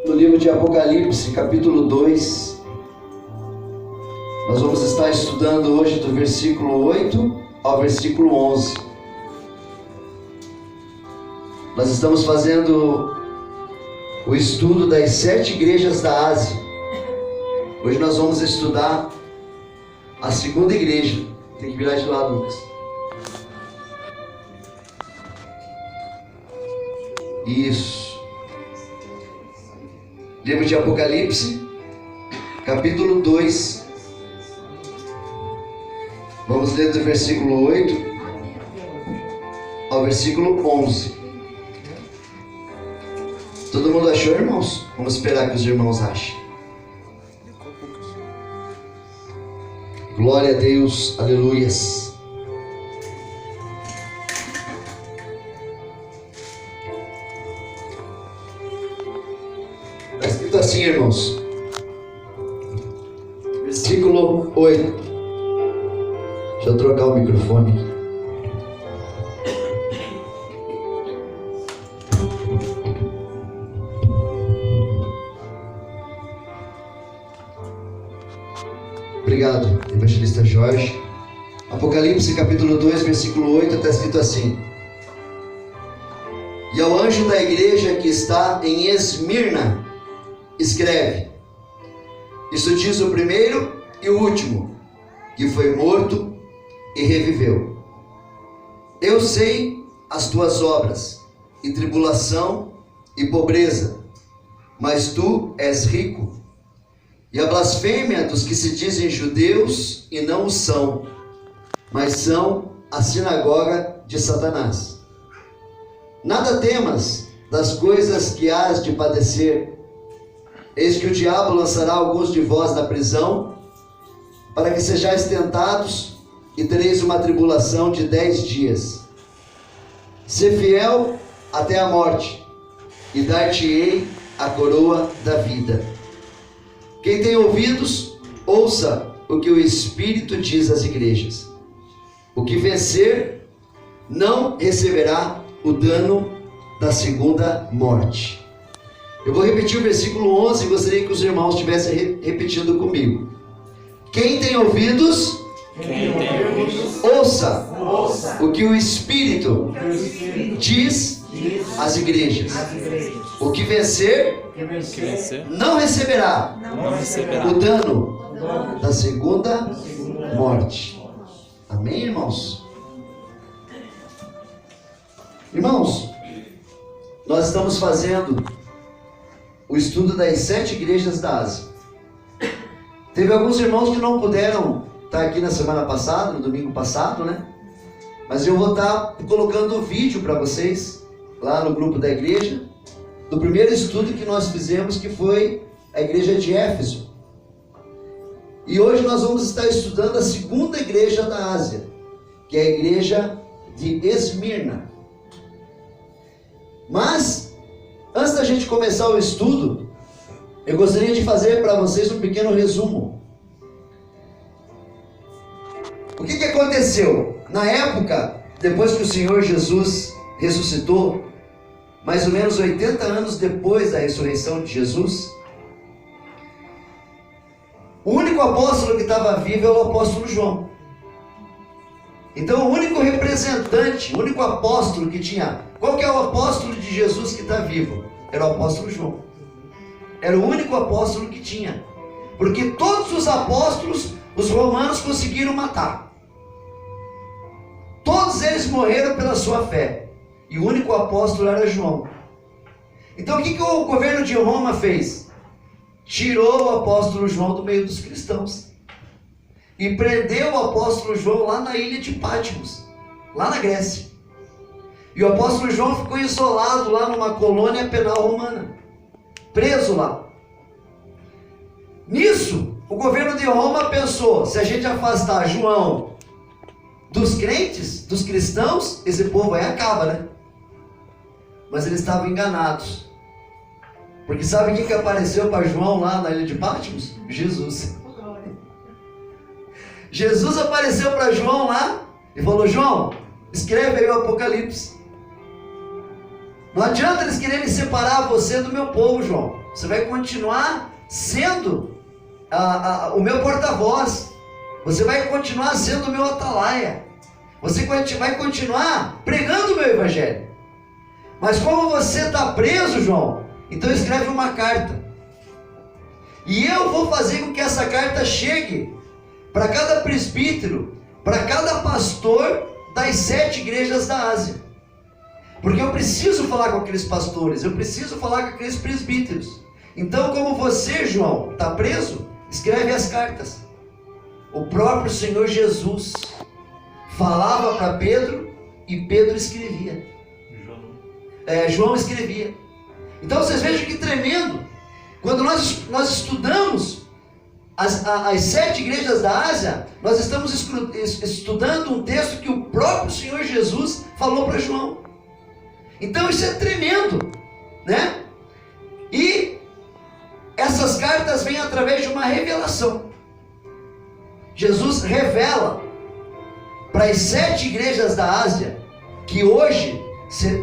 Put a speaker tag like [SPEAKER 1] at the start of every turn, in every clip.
[SPEAKER 1] No livro de Apocalipse, capítulo 2, nós vamos estar estudando hoje do versículo 8 ao versículo 11. Nós estamos fazendo o estudo das 7 igrejas da Ásia. Hoje nós vamos estudar a segunda igreja. Tem que virar de lado, Lucas. Isso. Livro de Apocalipse, capítulo 2. Vamos ler do versículo 8 ao versículo 11. Todo mundo achou, irmãos? Vamos esperar que os irmãos achem. Glória a Deus, aleluias. Está escrito assim, irmãos. Versículo 8. Deixa eu trocar o microfone aqui. Obrigado, evangelista Jorge. Apocalipse capítulo 2, versículo 8, está escrito assim: E ao anjo da igreja que está em Esmirna, escreve: Isso diz o primeiro e o último, que foi morto e reviveu. Eu sei as tuas obras, e tribulação e pobreza, mas tu és rico. E a blasfêmia dos que se dizem judeus e não o são, mas são a sinagoga de Satanás. Nada temas das coisas que hás de padecer. Eis que o diabo lançará alguns de vós na prisão, para que sejais tentados, e tereis uma tribulação de 10 dias. Sê fiel até a morte, e dar-te-ei a coroa da vida. Quem tem ouvidos, ouça o que o Espírito diz às igrejas. O que vencer não receberá o dano da segunda morte. Eu vou repetir o versículo 11 e gostaria que os irmãos estivessem repetindo comigo. Quem tem ouvidos, ouça o que o Espírito diz às igrejas. O que vencer não receberá o dano da segunda morte. Amém, irmãos? Irmãos, nós estamos fazendo o estudo das 7 igrejas da Ásia. Teve alguns irmãos que não puderam estar aqui na semana passada, no domingo passado, né? Mas eu vou estar colocando o vídeo para vocês lá no grupo da igreja, do primeiro estudo que nós fizemos, que foi a igreja de Éfeso. E hoje nós vamos estar estudando a segunda igreja da Ásia, que é a igreja de Esmirna. Mas, antes da gente começar o estudo, eu gostaria de fazer para vocês um pequeno resumo. O que aconteceu? Na época, depois que o Senhor Jesus ressuscitou, mais ou menos 80 anos depois da ressurreição de Jesus, o único apóstolo que estava vivo é o apóstolo João. Então o único representante, o único apóstolo que tinha... Qual que é o apóstolo de Jesus que está vivo? Era o apóstolo João. Era o único apóstolo que tinha. Porque todos os apóstolos, os romanos conseguiram matar. Todos eles morreram pela sua fé. E o único apóstolo era João. Então o que o governo de Roma fez? Tirou o apóstolo João do meio dos cristãos. E prendeu o apóstolo João lá na ilha de Patmos, lá na Grécia. E o apóstolo João ficou isolado lá numa colônia penal romana, preso lá. Nisso, o governo de Roma pensou: se a gente afastar João dos crentes, dos cristãos, esse povo aí acaba, né? Mas eles estavam enganados. Porque sabe quem que apareceu para João lá na ilha de Patmos? Jesus. Jesus apareceu para João lá e falou: João, escreve aí o Apocalipse. Não adianta eles quererem separar você do meu povo, João. Você vai continuar sendo o meu porta-voz. Você vai continuar sendo o meu atalaia. Você vai continuar pregando o meu evangelho. Mas como você está preso, João, então escreve uma carta. E eu vou fazer com que essa carta chegue para cada presbítero, para cada pastor das 7 igrejas da Ásia. Porque eu preciso falar com aqueles pastores, eu preciso falar com aqueles presbíteros. Então, como você, João, está preso, escreve as cartas. O próprio Senhor Jesus falava para Pedro e Pedro escrevia. João escrevia. Então vocês vejam que tremendo. Quando nós estudamos as 7 igrejas da Ásia, nós estamos estudando um texto que o próprio Senhor Jesus falou para João. Então isso é tremendo, né? E essas cartas vêm através de uma revelação. Jesus revela para as 7 igrejas da Ásia, que hoje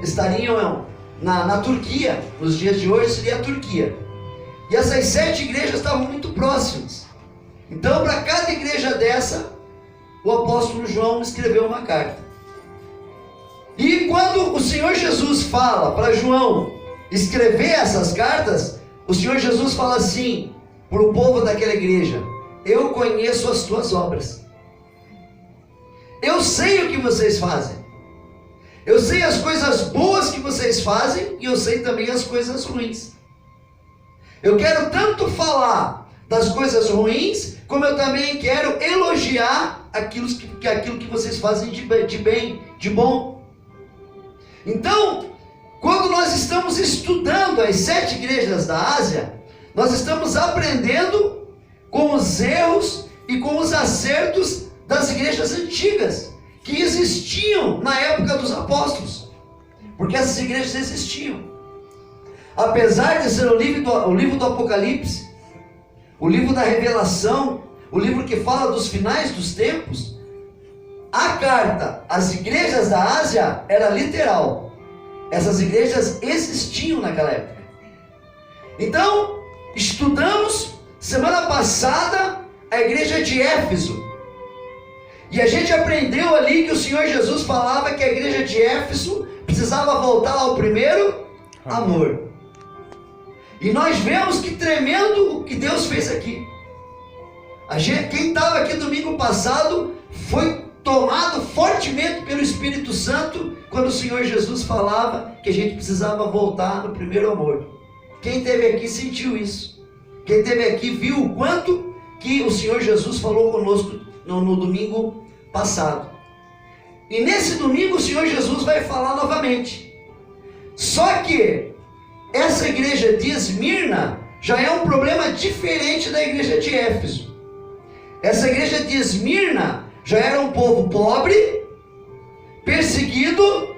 [SPEAKER 1] estariam na Turquia, nos dias de hoje seria a Turquia. E essas 7 igrejas estavam muito próximas. Então, para cada igreja dessa, o apóstolo João escreveu uma carta. E quando o Senhor Jesus fala para João escrever essas cartas, o Senhor Jesus fala assim para o povo daquela igreja: eu conheço as tuas obras. Eu sei o que vocês fazem. Eu sei as coisas boas que vocês fazem e eu sei também as coisas ruins. Eu quero tanto falar das coisas ruins, como eu também quero elogiar aquilo que vocês fazem de bem, de bom. Então, quando nós estamos estudando as 7 igrejas da Ásia, nós estamos aprendendo com os erros e com os acertos das igrejas antigas, que existiam na época dos apóstolos, porque essas igrejas existiam. Apesar de ser o livro do Apocalipse, o livro da Revelação, o livro que fala dos finais dos tempos, a carta às igrejas da Ásia era literal. Essas igrejas existiam naquela época. Então, estudamos semana passada a igreja de Éfeso. E a gente aprendeu ali que o Senhor Jesus falava que a igreja de Éfeso precisava voltar ao primeiro amor. E nós vemos que tremendo o que Deus fez aqui. Quem estava aqui domingo passado foi tomado fortemente pelo Espírito Santo quando o Senhor Jesus falava que a gente precisava voltar no primeiro amor. Quem esteve aqui sentiu isso. Quem esteve aqui viu o quanto que o Senhor Jesus falou conosco no domingo passado. E nesse domingo o Senhor Jesus vai falar novamente. Só que essa igreja de Esmirna já é um problema diferente da igreja de Éfeso. Essa igreja de Esmirna já era um povo pobre, perseguido,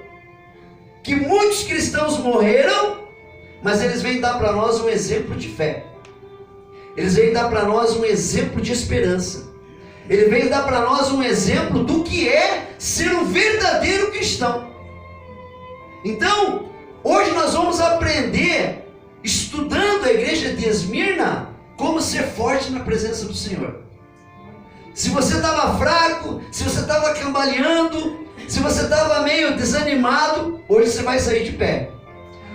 [SPEAKER 1] que muitos cristãos morreram, mas eles vêm dar para nós um exemplo de fé. Eles vêm dar para nós um exemplo de esperança. Ele veio dar para nós um exemplo do que é ser um verdadeiro cristão. Então, hoje nós vamos aprender, estudando a igreja de Esmirna, como ser forte na presença do Senhor. Se você estava fraco, se você estava cambaleando, se você estava meio desanimado, hoje você vai sair de pé.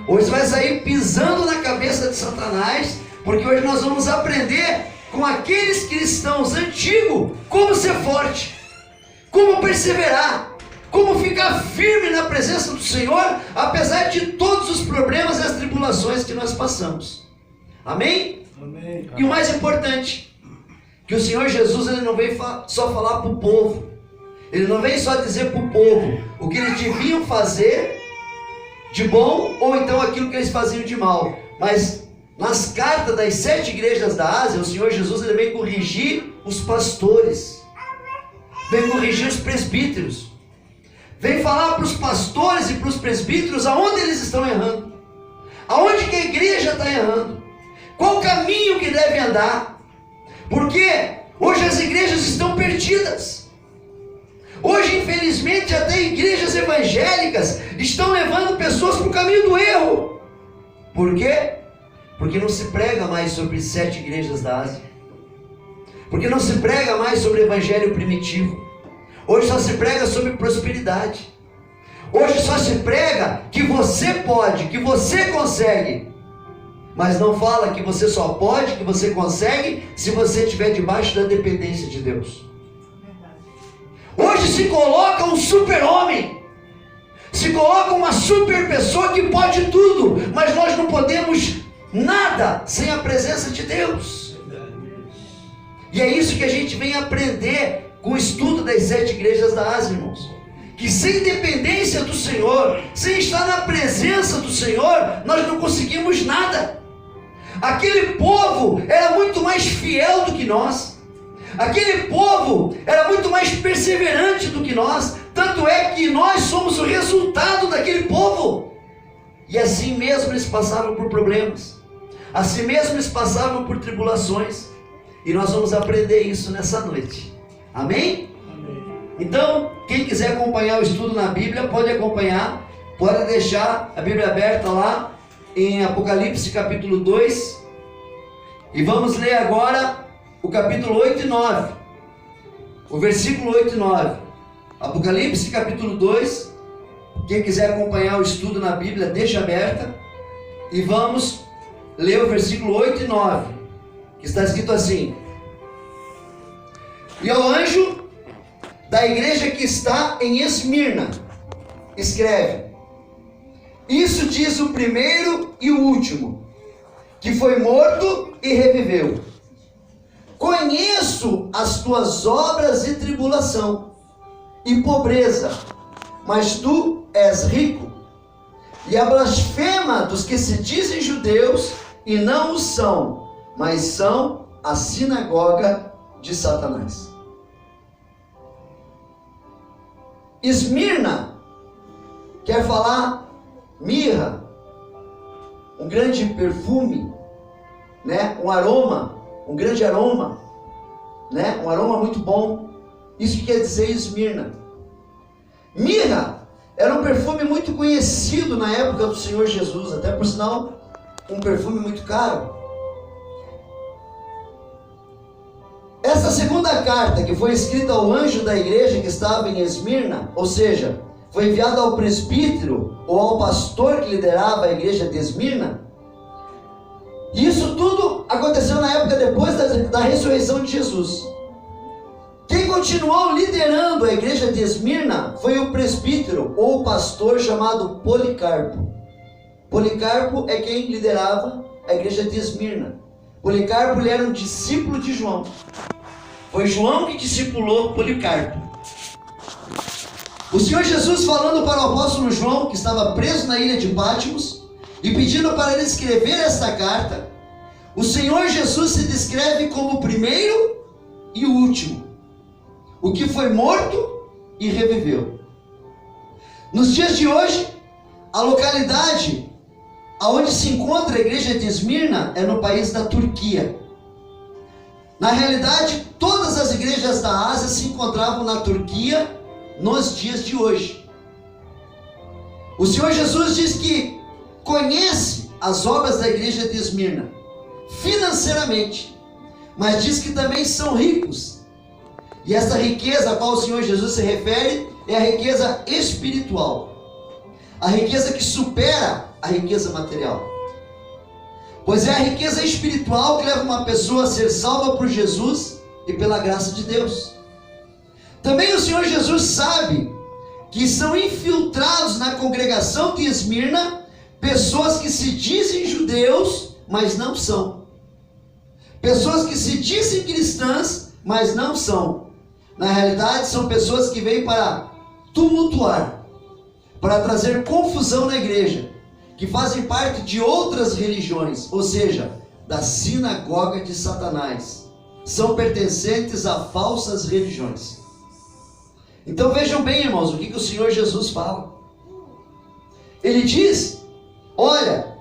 [SPEAKER 1] Hoje você vai sair pisando na cabeça de Satanás, porque hoje nós vamos aprender com aqueles cristãos antigos como ser forte, como perseverar, como ficar firme na presença do Senhor, apesar de todos os problemas e as tribulações que nós passamos. Amém?
[SPEAKER 2] Amém.
[SPEAKER 1] E o mais importante, que o Senhor Jesus ele não veio só falar para o povo, ele não veio só dizer para o povo o que eles deviam fazer de bom, ou então aquilo que eles faziam de mal, mas nas cartas das 7 igrejas da Ásia, o Senhor Jesus ele vem corrigir os pastores, vem corrigir os presbíteros, vem falar para os pastores e para os presbíteros aonde eles estão errando, aonde que a igreja está errando, qual o caminho que deve andar, porque hoje as igrejas estão perdidas. Hoje, infelizmente, até igrejas evangélicas estão levando pessoas para o caminho do erro. Por quê? Porque não se prega mais sobre 7 igrejas da Ásia. Porque não se prega mais sobre o evangelho primitivo. Hoje só se prega sobre prosperidade. Hoje só se prega que você pode, que você consegue. Mas não fala que você só pode, que você consegue, se você estiver debaixo da dependência de Deus. Hoje se coloca um super-homem. Se coloca uma super pessoa que pode tudo. Mas nós não podemos nada sem a presença de Deus. E é isso que a gente vem aprender com o estudo das 7 igrejas da Ásia, irmãos. Que sem dependência do Senhor, sem estar na presença do Senhor, nós não conseguimos nada. Aquele povo era muito mais fiel do que nós. Aquele povo era muito mais perseverante do que nós. Tanto é que nós somos o resultado daquele povo. E assim mesmo eles passavam por problemas. Assim mesmo eles passavam por tribulações. E nós vamos aprender isso nessa noite. Amém? Então, quem quiser acompanhar o estudo na Bíblia, pode acompanhar. Pode deixar a Bíblia aberta lá em Apocalipse capítulo 2. E vamos ler agora o capítulo 8 e 9. O versículo 8 e 9. Apocalipse capítulo 2. Quem quiser acompanhar o estudo na Bíblia, deixa aberta. E vamos ler o versículo 8 e 9. Que está escrito assim: E ao anjo da igreja que está em Esmirna, escreve: Isso diz o primeiro e o último, que foi morto e reviveu. Conheço as tuas obras e tribulação, e pobreza, mas tu és rico, e a blasfema dos que se dizem judeus, e não o são, mas são a sinagoga de Satanás. Esmirna quer falar mirra, um grande perfume, né? Um aroma, um grande aroma, né? Um aroma muito bom. Isso quer dizer Esmirna. Mirra era um perfume muito conhecido na época do Senhor Jesus, até por sinal um perfume muito caro. Essa segunda carta, que foi escrita ao anjo da igreja que estava em Esmirna, ou seja, foi enviada ao presbítero ou ao pastor que liderava a igreja de Esmirna. E isso tudo aconteceu na época depois da ressurreição de Jesus. Quem continuou liderando a igreja de Esmirna foi o presbítero ou pastor chamado Policarpo. Policarpo é quem liderava a igreja de Esmirna. Policarpo, ele era um discípulo de João. Foi João que discipulou Policarpo. O Senhor Jesus, falando para o apóstolo João, que estava preso na ilha de Patmos, e pedindo para ele escrever esta carta, o Senhor Jesus se descreve como o primeiro e o último, o que foi morto e reviveu. Nos dias de hoje, a localidade aonde se encontra a igreja de Esmirna é no país da Turquia. Na realidade, todas as igrejas da Ásia se encontravam na Turquia nos dias de hoje. O Senhor Jesus diz que conhece as obras da igreja de Esmirna financeiramente, mas diz que também são ricos. E essa riqueza a qual o Senhor Jesus se refere é a riqueza espiritual, a riqueza que supera a riqueza material. Pois é a riqueza espiritual que leva uma pessoa a ser salva por Jesus e pela graça de Deus. Também o Senhor Jesus sabe que são infiltrados na congregação de Esmirna pessoas que se dizem judeus, mas não são. Pessoas que se dizem cristãs, mas não são. Na realidade, são pessoas que vêm para tumultuar, para trazer confusão na igreja, que fazem parte de outras religiões, ou seja, da sinagoga de Satanás. São pertencentes a falsas religiões. Então vejam bem, irmãos, o que o Senhor Jesus fala. Ele diz: olha,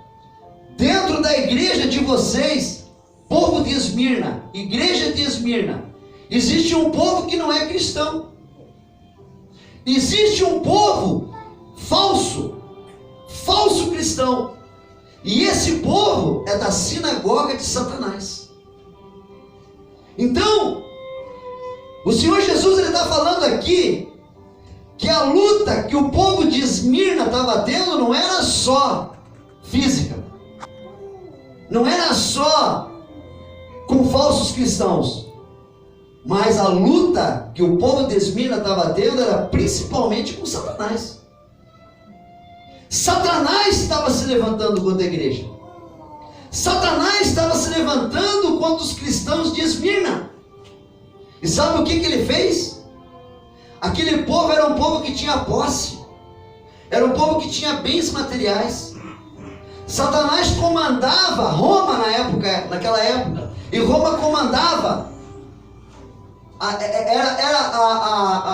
[SPEAKER 1] dentro da igreja de vocês, povo de Esmirna, igreja de Esmirna, existe um povo que não é cristão. Existe um povo falso cristão. E esse povo é da sinagoga de Satanás. Então, o Senhor Jesus está falando aqui que a luta que o povo de Esmirna estava tendo não era só física, não era só com falsos cristãos, mas a luta que o povo de Esmirna estava tendo era principalmente com Satanás. Satanás estava se levantando contra a igreja. Satanás estava se levantando contra os cristãos de Esmirna. E sabe o que ele fez? Aquele povo era um povo que tinha posse, era um povo que tinha bens materiais. Satanás comandava Roma naquela época, e Roma comandava,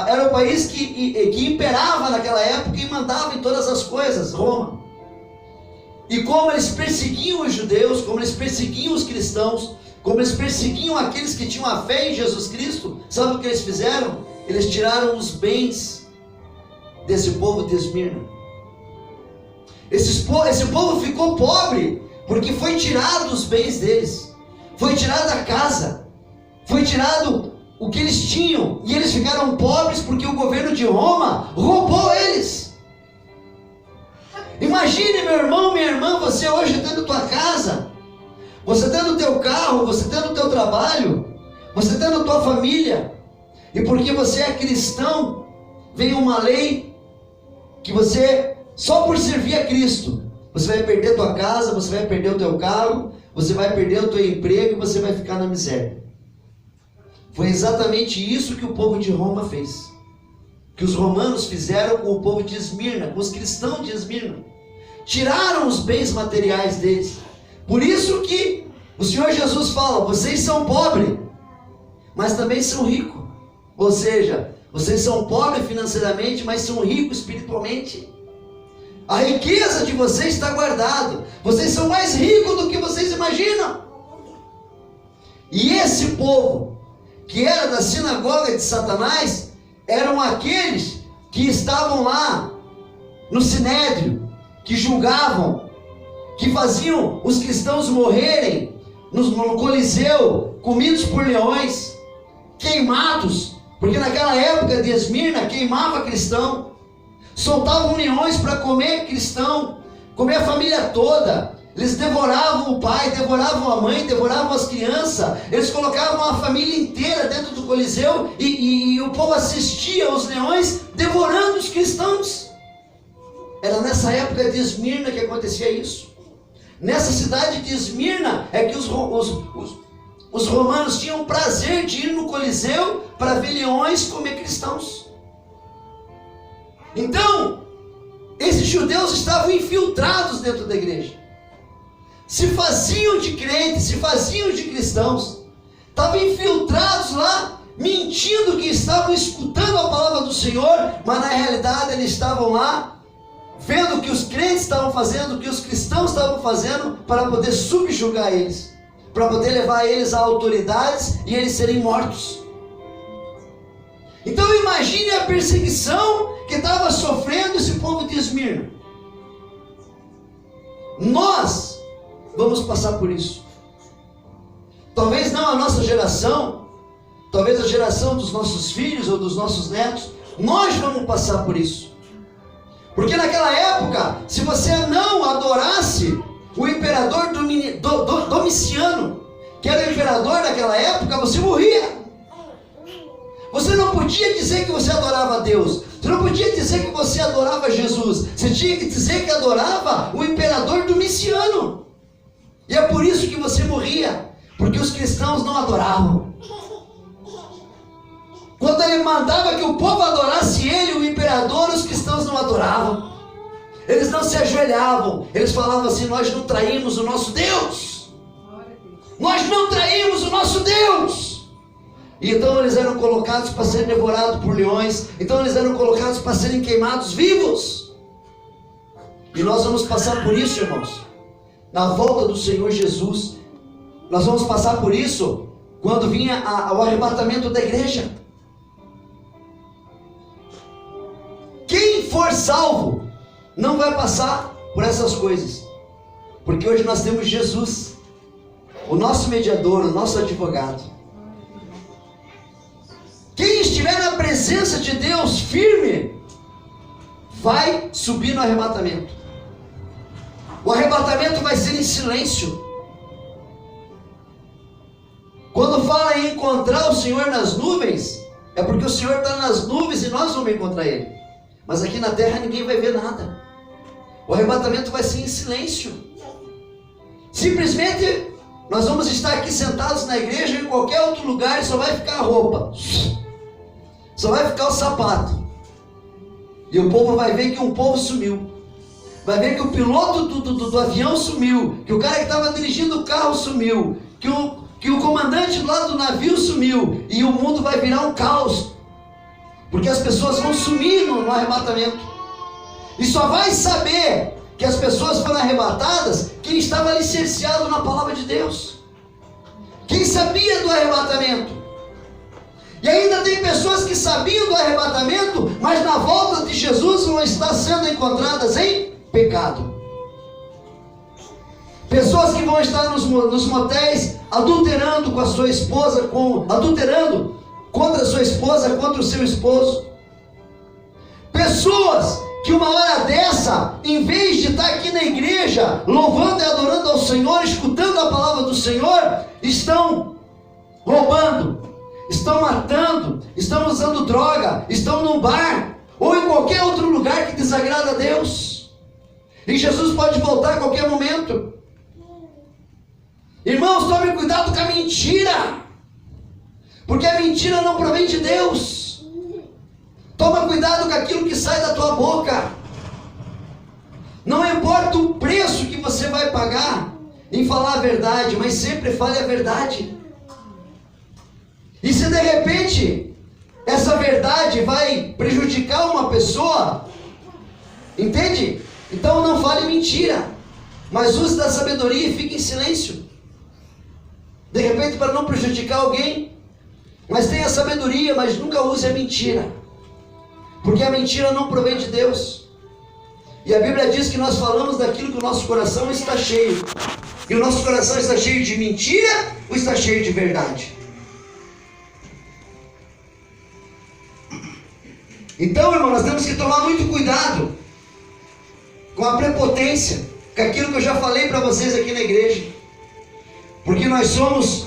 [SPEAKER 1] era o país que imperava naquela época e mandava em todas as coisas, Roma. E como eles perseguiam os judeus, como eles perseguiam os cristãos, como eles perseguiam aqueles que tinham a fé em Jesus Cristo, sabe o que eles fizeram? Eles tiraram os bens desse povo de Esmirna. Esse povo ficou pobre porque foi tirado os bens deles, foi tirada a casa, foi tirado o que eles tinham, e eles ficaram pobres porque o governo de Roma roubou eles. Imagine, meu irmão, minha irmã, você hoje tendo tua casa, você tendo teu carro, você tendo teu trabalho, você tendo tua família, e porque você é cristão, vem uma lei que você, só por servir a Cristo, você vai perder tua casa, você vai perder o teu carro, você vai perder o teu emprego e você vai ficar na miséria. Foi exatamente isso que o povo de Roma fez, que os romanos fizeram com o povo de Esmirna, com os cristãos de Esmirna. Tiraram os bens materiais deles. Por isso que o Senhor Jesus fala: vocês são pobres, mas também são ricos. Ou seja, vocês são pobres financeiramente, mas são ricos espiritualmente. A riqueza de vocês está guardada. Vocês são mais ricos do que vocês imaginam. E esse povo, que era da sinagoga de Satanás, eram aqueles que estavam lá no Sinédrio, que julgavam, que faziam os cristãos morrerem no Coliseu, comidos por leões, queimados, porque naquela época de Esmirna queimava cristão, soltavam leões para comer cristão, comer a família toda. Eles devoravam o pai, devoravam a mãe, devoravam as crianças. Eles colocavam a família inteira dentro do Coliseu e o povo assistia aos leões devorando os cristãos. Era nessa época de Esmirna que acontecia isso. Nessa cidade de Esmirna é que os romanos tinham prazer de ir no Coliseu para ver leões comer cristãos. Então, esses judeus estavam infiltrados dentro da igreja, se faziam de crentes, se faziam de cristãos, estavam infiltrados lá, mentindo que estavam escutando a palavra do Senhor, mas na realidade eles estavam lá vendo o que os crentes estavam fazendo, o que os cristãos estavam fazendo, para poder subjugar eles, para poder levar eles a autoridades e eles serem mortos. Então imagine a perseguição que estava sofrendo esse povo de Esmirna. Nós vamos passar por isso. Talvez não a nossa geração, talvez a geração dos nossos filhos ou dos nossos netos, nós vamos passar por isso. Porque naquela época, se você não adorasse o imperador Domiciano, que era o imperador daquela época, você morria. Você não podia dizer que você adorava a Deus, você não podia dizer que você adorava Jesus, você tinha que dizer que adorava o imperador Domiciano. E é por isso que você morria, porque os cristãos não adoravam. Quando ele mandava que o povo adorasse ele, o imperador, os cristãos não adoravam. Eles não se ajoelhavam. Eles falavam assim: nós não traímos o nosso Deus. Nós não traímos o nosso Deus. E então eles eram colocados para serem devorados por leões. Então eles eram colocados para serem queimados vivos. E nós vamos passar por isso, irmãos, na volta do Senhor Jesus. Nós vamos passar por isso quando vinha o arrebatamento da igreja. Quem for salvo não vai passar por essas coisas. Porque hoje nós temos Jesus, o nosso mediador, o nosso advogado. Quem estiver na presença de Deus firme, vai subir no arrebatamento. O arrebatamento vai ser em silêncio. Quando fala em encontrar o Senhor nas nuvens, é porque o Senhor está nas nuvens e nós vamos encontrar Ele. Mas aqui na terra ninguém vai ver nada. O arrebatamento vai ser em silêncio. Simplesmente nós vamos estar aqui sentados na igreja ou em qualquer outro lugar e só vai ficar a roupa, só vai ficar o sapato. E o povo vai ver que um povo sumiu. Vai ver que o piloto do avião sumiu, que o cara que estava dirigindo o carro sumiu, que o comandante do lado do navio sumiu, e o mundo vai virar um caos, porque as pessoas vão sumir no arrebatamento. E só vai saber que as pessoas foram arrebatadas quem estava alicerciado na palavra de Deus, quem sabia do arrebatamento. E ainda tem pessoas que sabiam do arrebatamento, mas na volta de Jesus vão estar sendo encontradas em pecado. Pessoas que vão estar nos motéis adulterando com a sua esposa, adulterando contra a sua esposa, contra o seu esposo. Pessoas que uma hora dessa, em vez de estar aqui na igreja, louvando e adorando ao Senhor, escutando a palavra do Senhor, estão roubando, estão matando, estão usando droga, estão num bar, ou em qualquer outro lugar que desagrada a Deus. E Jesus pode voltar a qualquer momento. Irmãos, tome cuidado com a mentira, porque a mentira não provém de Deus. Toma cuidado com aquilo que sai da tua boca. Não importa o preço que você vai pagar em falar a verdade, mas sempre fale a verdade. E se de repente essa verdade vai prejudicar uma pessoa, entende? Então não fale mentira, mas use da sabedoria e fique em silêncio. De repente, para não prejudicar alguém, mas tenha sabedoria, mas nunca use a mentira, porque a mentira não provém de Deus. E a Bíblia diz que nós falamos daquilo que o nosso coração está cheio. E o nosso coração está cheio de mentira ou está cheio de verdade? Então, irmão, nós temos que tomar muito cuidado com a prepotência, com aquilo que eu já falei para vocês aqui na igreja. Porque nós somos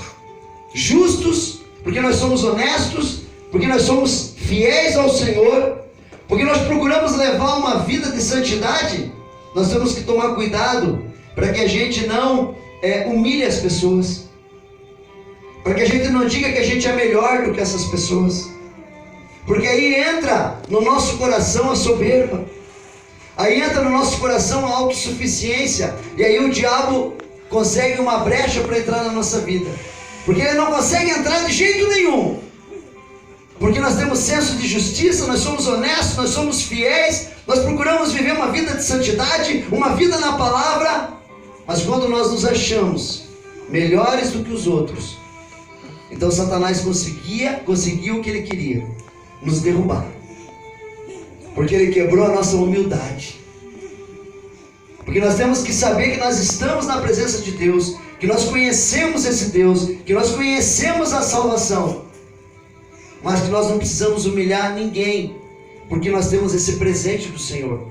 [SPEAKER 1] justos, porque nós somos honestos, porque nós somos fiéis ao Senhor, porque nós procuramos levar uma vida de santidade. Nós temos que tomar cuidado para que a gente não humilhe as pessoas, para que a gente não diga que a gente é melhor do que essas pessoas, porque aí entra no nosso coração a soberba, aí entra no nosso coração a autossuficiência, e aí o diabo consegue uma brecha para entrar na nossa vida, porque ele não consegue entrar de jeito nenhum, porque nós temos senso de justiça, nós somos honestos, nós somos fiéis, nós procuramos viver uma vida de santidade, uma vida na palavra. Mas quando nós nos achamos melhores do que os outros, então Satanás conseguiu o que ele queria, nos derrubar, porque ele quebrou a nossa humildade. Porque nós temos que saber que nós estamos na presença de Deus, que nós conhecemos esse Deus, que nós conhecemos a salvação, mas que nós não precisamos humilhar ninguém, porque nós temos esse presente do Senhor.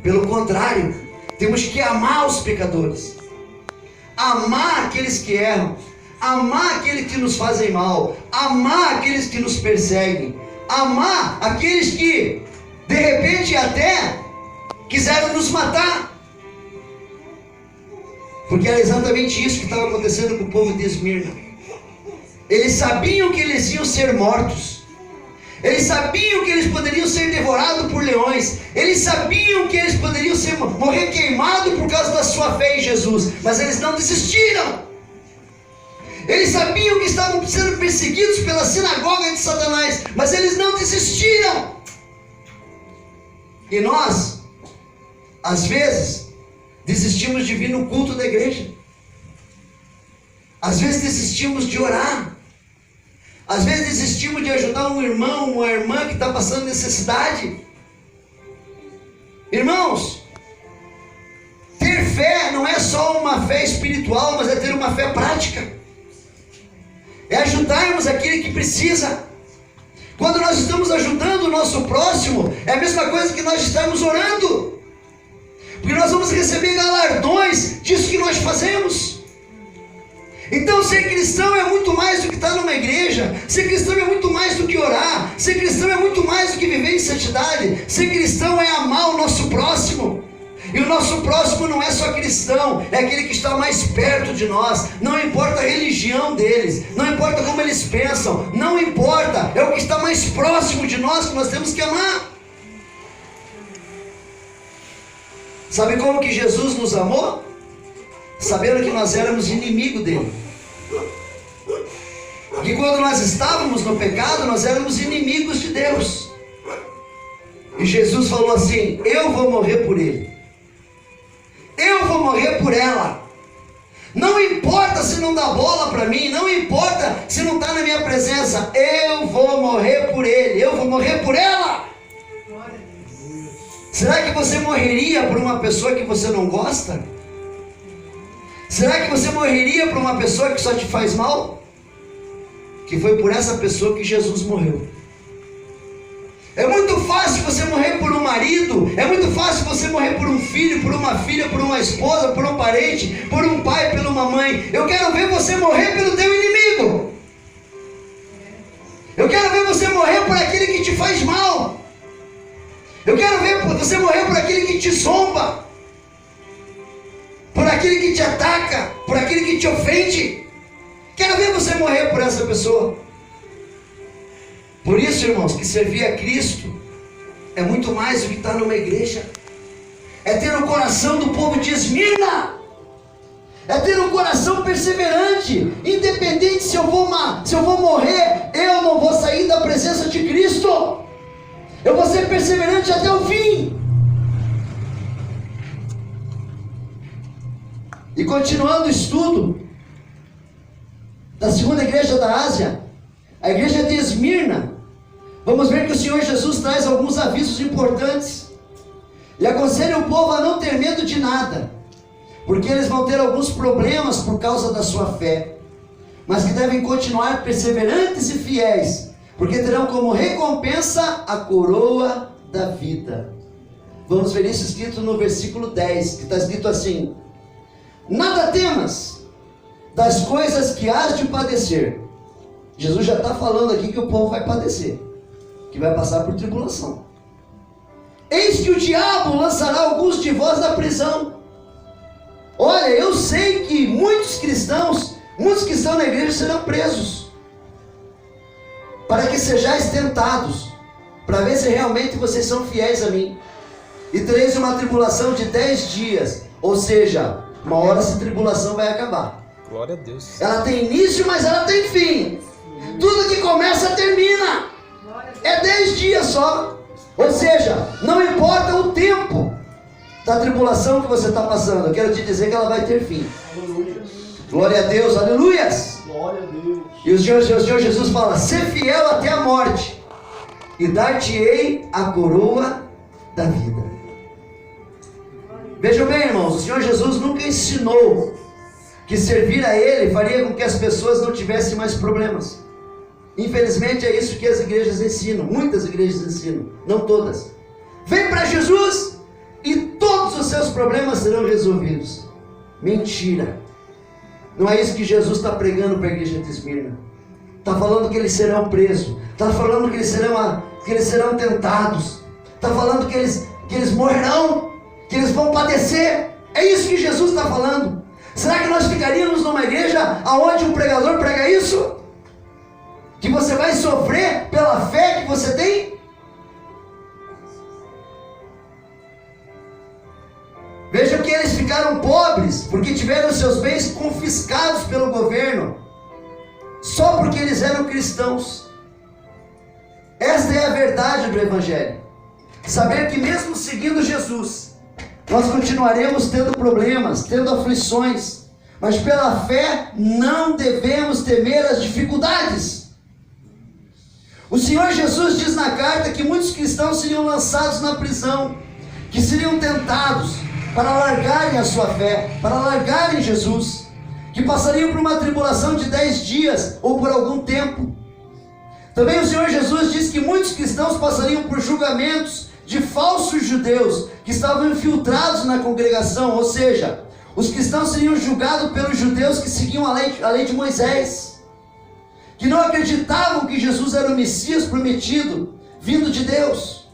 [SPEAKER 1] Pelo contrário, temos que amar os pecadores, amar aqueles que erram, amar aqueles que nos fazem mal, amar aqueles que nos perseguem, amar aqueles que de repente até quiseram nos matar. Porque era exatamente isso que estava acontecendo com o povo de Esmirna. Eles sabiam que eles iam ser mortos. Eles sabiam que eles poderiam ser devorados por leões. Eles sabiam que eles poderiam morrer queimados por causa da sua fé em Jesus. Mas eles não desistiram. Eles sabiam que estavam sendo perseguidos pela sinagoga de Satanás. Mas eles não desistiram. E nós, às vezes, desistimos de vir no culto da igreja. Às vezes desistimos de orar. Às vezes desistimos de ajudar um irmão, uma irmã que está passando necessidade. Irmãos, ter fé não é só uma fé espiritual, mas é ter uma fé prática. É ajudarmos aquele que precisa. Quando nós estamos ajudando o nosso próximo, é a mesma coisa que nós estamos orando. Porque nós vamos receber galardões disso que nós fazemos. Então ser cristão é muito mais do que estar numa igreja. Ser cristão é muito mais do que orar. Ser cristão é muito mais do que viver em santidade. Ser cristão é amar o nosso próximo. E o nosso próximo não é só cristão, é aquele que está mais perto de nós. Não importa a religião deles, não importa como eles pensam, não importa, é o que está mais próximo de nós que nós temos que amar. Sabe como que Jesus nos amou? Sabendo que nós éramos inimigos dele. Que quando nós estávamos no pecado, nós éramos inimigos de Deus. E Jesus falou assim: eu vou morrer por ele. Eu vou morrer por ela. Não importa se não dá bola para mim, não importa se não está na minha presença, eu vou morrer por ele, eu vou morrer por ela. Será que você morreria por uma pessoa que você não gosta? Será que você morreria por uma pessoa que só te faz mal? Que foi por essa pessoa que Jesus morreu. É muito fácil você morrer por um marido, é muito fácil você morrer por um filho, por uma filha, por uma esposa, por um parente, por um pai, por uma mãe. Eu quero ver você morrer pelo teu inimigo. Eu quero ver você morrer por aquele que te faz mal. Eu quero ver você morrer por aquele que te zomba, por aquele que te ataca, por aquele que te ofende. Quero ver você morrer por essa pessoa. Por isso, irmãos, que servir a Cristo é muito mais do que estar numa igreja. É ter o coração do povo de Esmirna. É ter um coração perseverante. Independente se eu vou morrer, eu não vou sair da presença de Cristo. Eu vou ser perseverante até o fim. E continuando o estudo da segunda igreja da Ásia, a igreja de Esmirna, vamos ver que o Senhor Jesus traz alguns avisos importantes. Ele aconselha o povo a não ter medo de nada, porque eles vão ter alguns problemas por causa da sua fé, mas que devem continuar perseverantes e fiéis, porque terão como recompensa a coroa da vida. Vamos ver isso escrito no versículo 10, que está escrito assim: nada temas das coisas que hás de padecer. Jesus já está falando aqui que o povo vai padecer, que vai passar por tribulação. Eis que o diabo lançará alguns de vós na prisão. Olha, eu sei que muitos que estão na igreja serão presos, para que sejais tentados, para ver se realmente vocês são fiéis a mim. E tereis uma tribulação de 10 dias, ou seja, uma hora essa tribulação vai acabar.
[SPEAKER 2] Glória a Deus.
[SPEAKER 1] Ela tem início, mas ela tem fim. Tudo que começa termina. É 10 dias só. Ou seja, não importa o tempo da tribulação que você está passando, eu quero te dizer que ela vai ter fim.
[SPEAKER 3] Aleluia.
[SPEAKER 1] Glória a Deus, aleluias.
[SPEAKER 3] Glória a Deus.
[SPEAKER 1] E o Senhor Jesus fala: ser fiel até a morte, e dar-te-ei a coroa da vida. Vejam bem, irmãos, o Senhor Jesus nunca ensinou que servir a Ele faria com que as pessoas não tivessem mais problemas. Infelizmente é isso que as igrejas ensinam, muitas igrejas ensinam, não todas. Vem para Jesus e todos os seus problemas serão resolvidos. Mentira. Não é isso que Jesus está pregando para a igreja de Esmirna. Está falando que eles serão presos, está falando que eles serão tentados, está falando que eles morrerão, que eles vão padecer. É isso que Jesus está falando. Será que nós ficaríamos numa igreja aonde um pregador prega isso? Que você vai sofrer pela fé que você tem? Vejam que eles ficaram pobres porque tiveram seus bens confiscados pelo governo, só porque eles eram cristãos. Esta é a verdade do Evangelho. Saber que mesmo seguindo Jesus, nós continuaremos tendo problemas, tendo aflições, mas pela fé não devemos temer as dificuldades. O Senhor Jesus diz na carta que muitos cristãos seriam lançados na prisão, que seriam tentados, para largarem a sua fé, para largarem Jesus, que passariam por uma tribulação de 10 dias ou por algum tempo. Também o Senhor Jesus disse que muitos cristãos passariam por julgamentos de falsos judeus que estavam infiltrados na congregação, ou seja, os cristãos seriam julgados pelos judeus que seguiam a lei de Moisés, que não acreditavam que Jesus era o Messias prometido, vindo de Deus.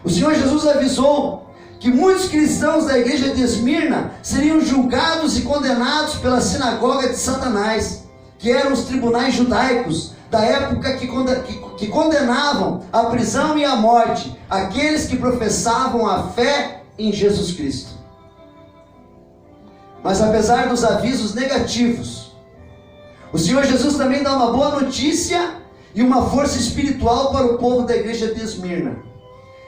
[SPEAKER 1] O Senhor Jesus avisou que muitos cristãos da igreja de Esmirna seriam julgados e condenados pela sinagoga de Satanás, que eram os tribunais judaicos da época que condenavam à prisão e à morte aqueles que professavam a fé em Jesus Cristo. Mas apesar dos avisos negativos, o Senhor Jesus também dá uma boa notícia e uma força espiritual para o povo da igreja de Esmirna.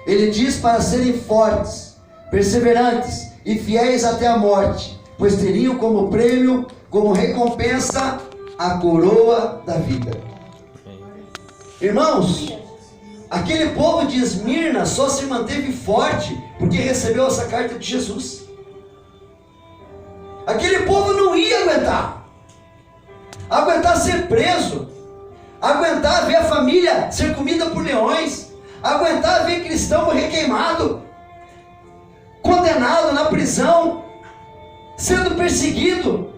[SPEAKER 1] Ele diz para serem fortes, perseverantes e fiéis até a morte, pois teriam como prêmio, como recompensa, a coroa da vida. Irmãos, aquele povo de Esmirna só se manteve forte porque recebeu essa carta de Jesus. Aquele povo não ia aguentar ser preso, aguentar ver a família ser comida por leões, aguentar ver cristão morrer queimado, condenado na prisão, sendo perseguido.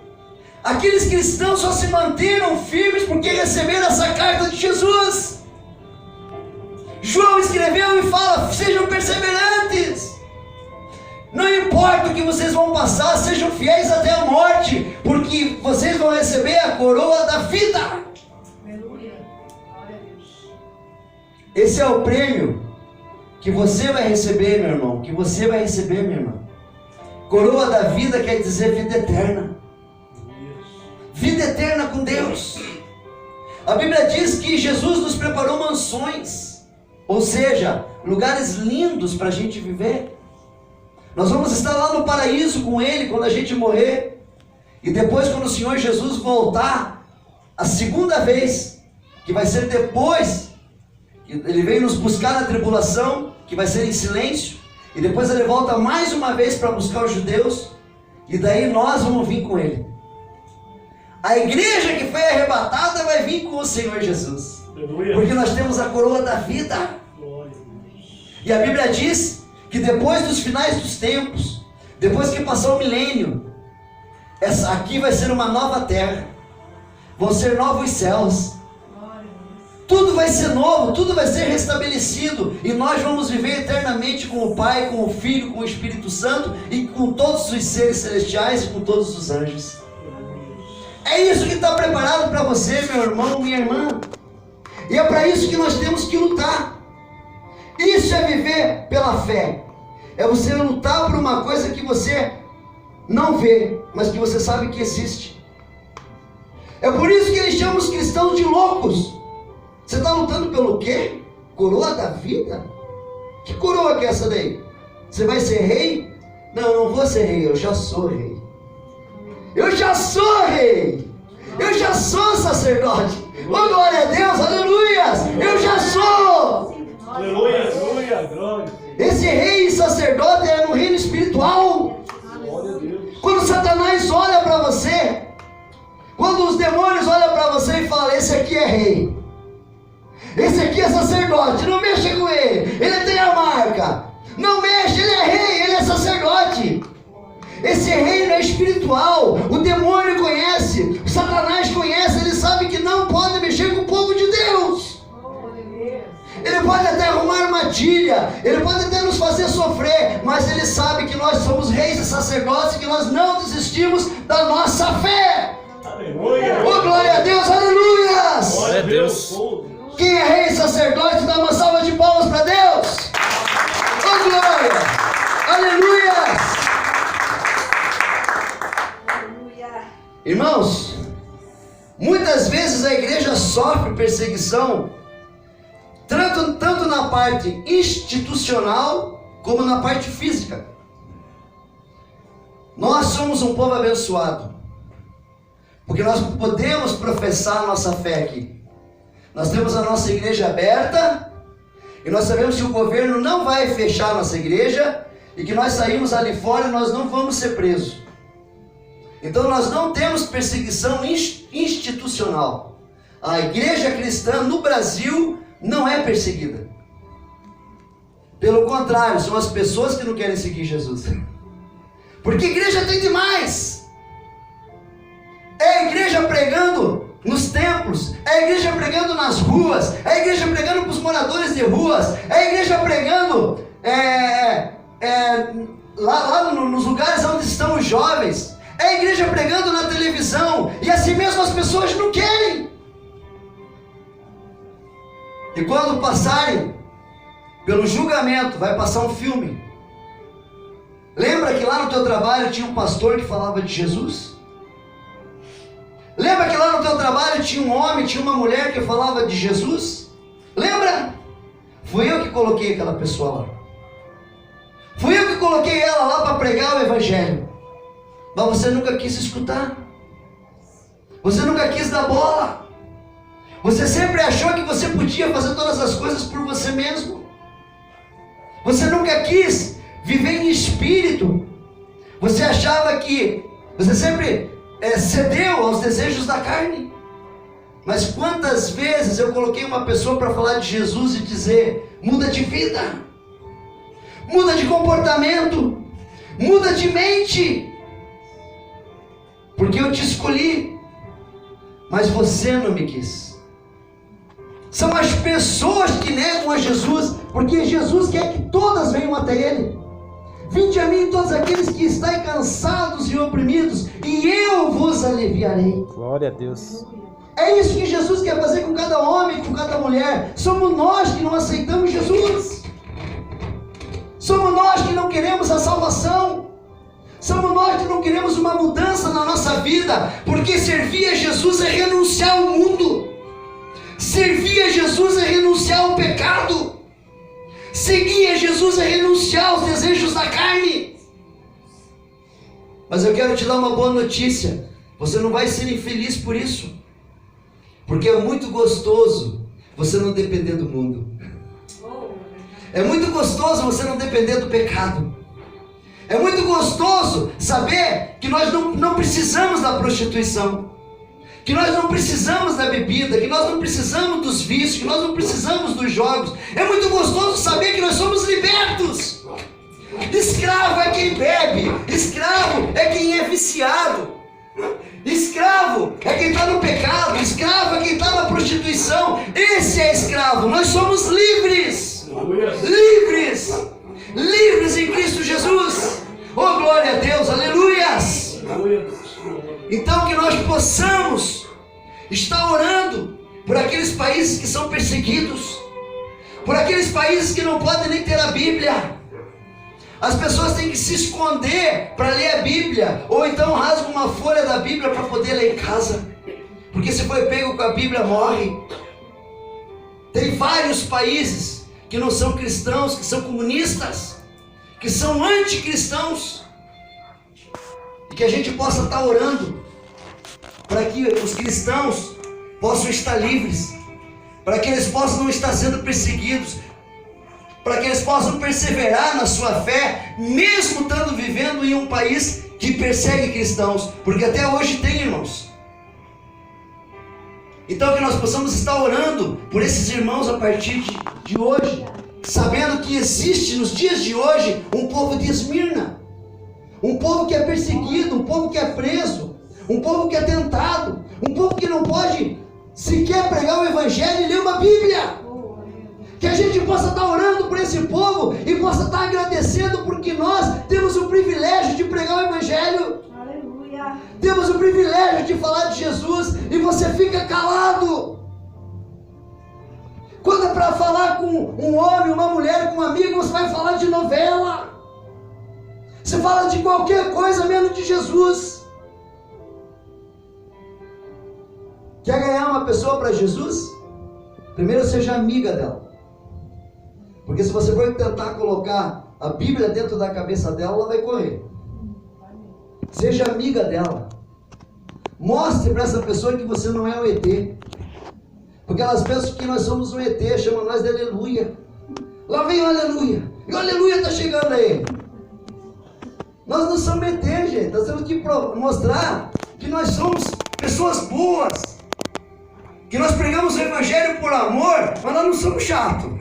[SPEAKER 1] Aqueles cristãos só se manteram firmes porque receberam essa carta de Jesus. João escreveu e fala: sejam perseverantes. Não importa o que vocês vão passar, sejam fiéis até a morte, porque vocês vão receber a coroa da vida. Aleluia. Glória a Deus. Esse é o prêmio que você vai receber, meu irmão, que você vai receber, minha irmã. Coroa da vida quer dizer vida eterna. Vida eterna com Deus. A Bíblia diz que Jesus nos preparou mansões, ou seja, lugares lindos para a gente viver. Nós vamos estar lá no paraíso com Ele quando a gente morrer. E depois, quando o Senhor Jesus voltar, a segunda vez, que vai ser depois que Ele veio nos buscar na tribulação, que vai ser em silêncio, e depois Ele volta mais uma vez para buscar os judeus, e daí nós vamos vir com Ele. A igreja que foi arrebatada vai vir com o Senhor Jesus. Aleluia. Porque nós temos a coroa da vida. Glória. E a Bíblia diz que depois dos finais dos tempos, depois que passar o milênio, essa aqui vai ser uma nova terra, vão ser novos céus, tudo vai ser novo, tudo vai ser restabelecido, e nós vamos viver eternamente com o Pai, com o Filho, com o Espírito Santo, e com todos os seres celestiais e com todos os anjos. É isso que está preparado para você, meu irmão, minha irmã. E é para isso que nós temos que lutar. Isso é viver pela fé. É você lutar por uma coisa que você não vê, mas que você sabe que existe. É por isso que eles chamam os cristãos de loucos. Você está lutando pelo quê? Coroa da vida? Que coroa que é essa daí? Você vai ser rei? Não, eu não vou ser rei, eu já sou rei. Eu já sou rei. Eu já sou sacerdote. Oh, glória a Deus, aleluias. Eu já sou.
[SPEAKER 2] Aleluia, aleluia, glória.
[SPEAKER 1] Esse rei e sacerdote é no reino espiritual.
[SPEAKER 2] Glória a Deus.
[SPEAKER 1] Quando Satanás olha para você, quando os demônios olham para você e falam: esse aqui é rei, esse aqui é sacerdote, não mexa com ele, ele tem a marca. Não mexe, ele é rei, ele é sacerdote. Esse reino é espiritual. O demônio conhece, o Satanás conhece, ele sabe que não pode mexer com o povo de Deus. Ele pode até arrumar armadilha, ele pode até nos fazer sofrer, mas ele sabe que nós somos reis e sacerdotes, que nós não desistimos da nossa fé.
[SPEAKER 2] Aleluia.
[SPEAKER 1] Oh, glória a Deus, aleluias.
[SPEAKER 2] Glória a Deus.
[SPEAKER 1] Quem é rei e sacerdote, dá uma salva de palmas para Deus. Oh, glória, aleluia. Irmãos, muitas vezes a igreja sofre perseguição, tanto na parte institucional, como na parte física. Nós somos um povo abençoado, porque nós podemos professar a nossa fé aqui. Nós temos a nossa igreja aberta, e nós sabemos que o governo não vai fechar a nossa igreja, e que nós saímos ali fora e nós não vamos ser presos. Então nós não temos perseguição institucional. A igreja cristã no Brasil não é perseguida. Pelo contrário, são as pessoas que não querem seguir Jesus. Porque igreja tem demais. É a igreja pregando nos templos, é a igreja pregando nas ruas, é a igreja pregando para os moradores de ruas, é a igreja pregando lá nos lugares onde estão os jovens, é a igreja pregando na televisão, e assim mesmo as pessoas não querem. E quando passarem pelo julgamento, vai passar um filme. Lembra que lá no teu trabalho tinha um pastor que falava de Jesus? Lembra que lá no teu trabalho tinha um homem, tinha uma mulher que falava de Jesus? Lembra? Fui eu que coloquei aquela pessoa lá. Fui eu que coloquei ela lá para pregar o evangelho. Mas você nunca quis escutar. Você nunca quis dar bola. Você sempre achou que você podia fazer todas as coisas por você mesmo. Você nunca quis viver em espírito. Você achava que você sempre cedeu aos desejos da carne. Mas quantas vezes eu coloquei uma pessoa para falar de Jesus e dizer: muda de vida, muda de comportamento, muda de mente, porque eu te escolhi, mas você não me quis. São as pessoas que negam a Jesus, porque Jesus quer que todas venham até Ele. Vinde a mim todos aqueles que estáis cansados e oprimidos, e eu vos aliviarei.
[SPEAKER 3] Glória a Deus.
[SPEAKER 1] É isso que Jesus quer fazer com cada homem, com cada mulher. Somos nós que não aceitamos Jesus. Somos nós que não queremos a salvação. Somos nós que não queremos uma mudança na nossa vida, porque servir a Jesus é renunciar ao mundo. Servir a Jesus é renunciar ao pecado. Seguir a Jesus é renunciar aos desejos da carne. Mas eu quero te dar uma boa notícia. Você não vai ser infeliz por isso. Porque é muito gostoso você não depender do mundo. É muito gostoso você não depender do pecado. É muito gostoso saber que nós não precisamos da prostituição, que nós não precisamos da bebida, que nós não precisamos dos vícios, que nós não precisamos dos jogos. É muito gostoso saber que nós somos libertos. Escravo é quem bebe, escravo é quem é viciado, escravo é quem está no pecado, escravo é quem está na prostituição. Esse é escravo. Nós somos livres, livres, livres em Cristo Jesus. Oh, glória a Deus, aleluias. Então que nós possamos estar orando por aqueles países que são perseguidos, por aqueles países que não podem nem ter a Bíblia. As pessoas têm que se esconder para ler a Bíblia, ou então rasgam uma folha da Bíblia para poder ler em casa, porque se foi pego com a Bíblia morre. Tem vários países que não são cristãos, que são comunistas, que são anticristãos, e que a gente possa estar orando para que os cristãos possam estar livres, para que eles possam não estar sendo perseguidos, para que eles possam perseverar na sua fé, mesmo estando vivendo em um país que persegue cristãos, porque até hoje tem, irmãos. Então que nós possamos estar orando por esses irmãos a partir de hoje, sabendo que existe nos dias de hoje um povo de Esmirna, um povo que é perseguido, um povo que é preso, um povo que é tentado, um povo que não pode sequer pregar o evangelho e ler uma Bíblia. Que a gente possa estar orando por esse povo e possa estar agradecendo, porque nós temos o privilégio de pregar o evangelho. Aleluia. Temos o privilégio de falar de Jesus e você fica calado. Quando é para falar com um homem, uma mulher, com um amigo, você vai falar de novela. Você fala de qualquer coisa menos de Jesus. Quer ganhar uma pessoa para Jesus? Primeiro seja amiga dela. Porque se você for tentar colocar a Bíblia dentro da cabeça dela, ela vai correr. Seja amiga dela. Mostre para essa pessoa que você não é um ET. Porque elas pensam que nós somos um ET, chamam nós de aleluia. Lá vem o aleluia. E o aleluia está chegando aí. Nós não somos ET, gente. Nós temos que mostrar que nós somos pessoas boas. Que nós pregamos o Evangelho por amor, mas nós não somos chatos.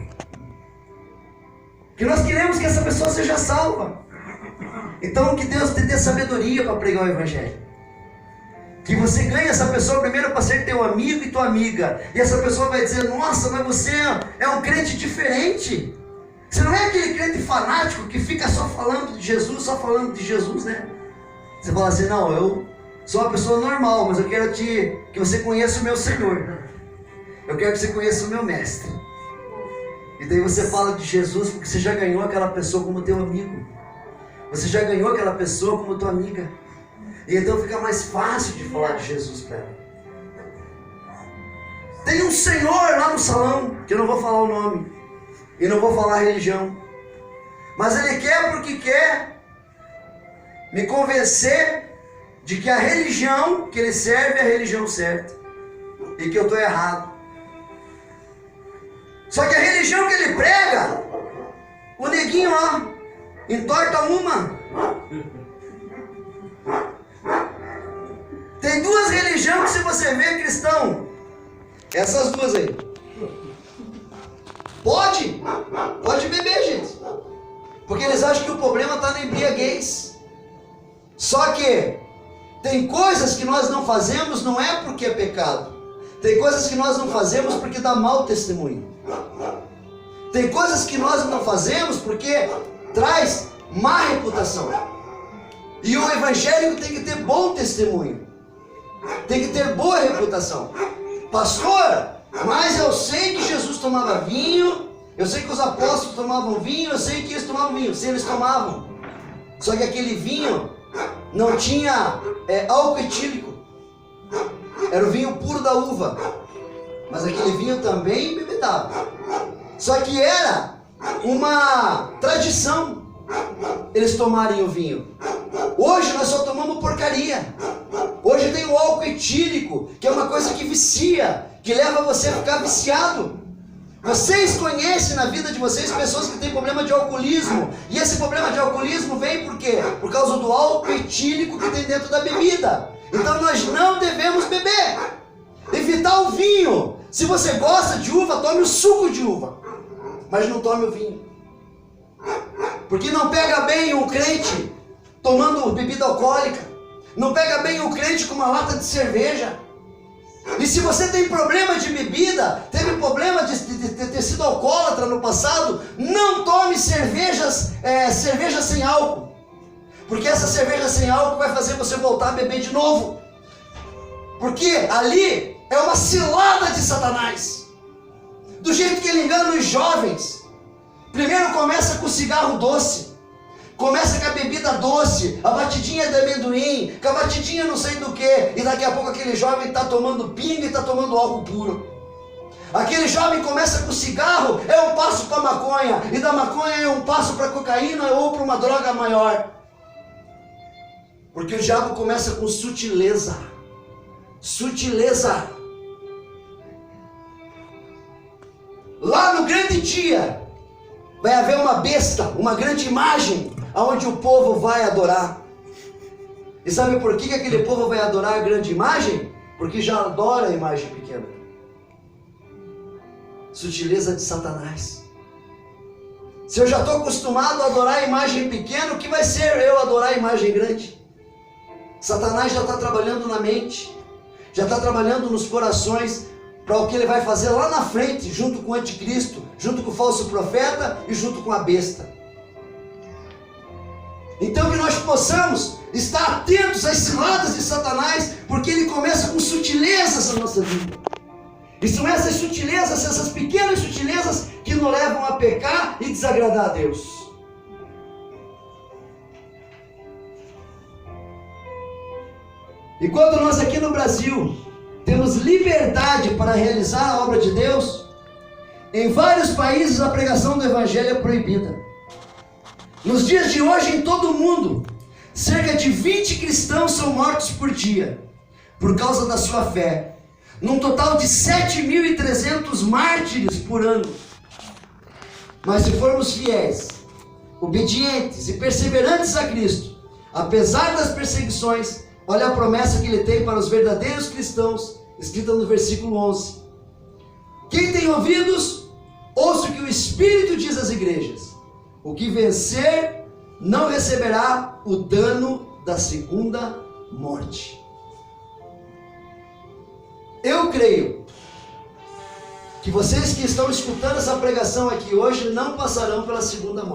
[SPEAKER 1] Que nós queremos que essa pessoa seja salva. Então que Deus te dê sabedoria para pregar o Evangelho. Que você ganhe essa pessoa primeiro para ser teu amigo e tua amiga. E essa pessoa vai dizer, nossa, mas você é um crente diferente. Você não é aquele crente fanático que fica só falando de Jesus, né? Você fala assim, não, eu sou uma pessoa normal, mas eu quero que você conheça o meu Senhor. Eu quero que você conheça o meu Mestre. E daí você fala de Jesus porque você já ganhou aquela pessoa como teu amigo. Você já ganhou aquela pessoa como tua amiga. E então fica mais fácil de falar de Jesus para ela. Tem um senhor lá no salão, que eu não vou falar o nome, e não vou falar a religião, mas ele quer porque quer me convencer de que a religião que ele serve é a religião certa, e que eu estou errado. Só que a religião que ele prega, o neguinho, ó, entorta uma. Tem duas religiões que se você vê cristão, essas duas aí. Pode beber, gente. Porque eles acham que o problema está na embriaguez. Só que tem coisas que nós não fazemos não é porque é pecado. Tem coisas que nós não fazemos porque dá mau testemunho. Tem coisas que nós não fazemos porque traz má reputação. E o evangélico tem que ter bom testemunho. Tem que ter boa reputação. Pastor, mas eu sei que Jesus tomava vinho, eu sei que os apóstolos tomavam vinho, eu sei que eles tomavam vinho. Sim, eles tomavam. Só que aquele vinho não tinha álcool etílico. Era o vinho puro da uva. Mas aquele vinho também bebedava. Só que era uma tradição eles tomarem o vinho. Hoje nós só tomamos porcaria. Hoje tem o álcool etílico, que é uma coisa que vicia, que leva você a ficar viciado. Vocês conhecem na vida de vocês pessoas que têm problema de alcoolismo. E esse problema de alcoolismo vem por quê? Por causa do álcool etílico que tem dentro da bebida. Então nós não devemos beber. Evitar o vinho. Se você gosta de uva, tome o suco de uva, mas não tome o vinho. Porque não pega bem um crente tomando bebida alcoólica. Não pega bem um crente com uma lata de cerveja. E se você tem problema de bebida, teve problema de ter sido alcoólatra no passado, não tome cervejas sem álcool. Porque essa cerveja sem álcool vai fazer você voltar a beber de novo. Porque ali é uma cilada de Satanás. Do jeito que ele engana os jovens. Primeiro começa com o cigarro doce. Começa com a bebida doce, a batidinha de amendoim, com a batidinha não sei do que, e daqui a pouco aquele jovem está tomando pinga e está tomando álcool puro. Aquele jovem começa com o cigarro, é um passo para a maconha, e da maconha é um passo para a cocaína ou para uma droga maior. Porque o diabo começa com sutileza. Sutileza. Lá no grande dia, vai haver uma besta, uma grande imagem, aonde o povo vai adorar. E sabe por que aquele povo vai adorar a grande imagem? Porque já adora a imagem pequena. Sutileza de Satanás. Se eu já estou acostumado a adorar a imagem pequena, o que vai ser eu adorar a imagem grande? Satanás já está trabalhando na mente, já está trabalhando nos corações, para o que ele vai fazer lá na frente, junto com o anticristo, junto com o falso profeta e junto com a besta. Então que nós possamos estar atentos às ciladas de Satanás, porque ele começa com sutilezas na nossa vida. E são essas sutilezas, essas pequenas sutilezas que nos levam a pecar e desagradar a Deus. E quando nós aqui no Brasil temos liberdade para realizar a obra de Deus, em vários países a pregação do Evangelho é proibida. Nos dias de hoje, em todo o mundo, cerca de 20 cristãos são mortos por dia, por causa da sua fé. Num total de 7.300 mártires por ano. Mas se formos fiéis, obedientes e perseverantes a Cristo, apesar das perseguições, olha a promessa que ele tem para os verdadeiros cristãos, escrita no versículo 11. Quem tem ouvidos, ouça o que o Espírito diz às igrejas. O que vencer não receberá o dano da segunda morte. Eu creio que vocês que estão escutando essa pregação aqui hoje não passarão pela segunda morte.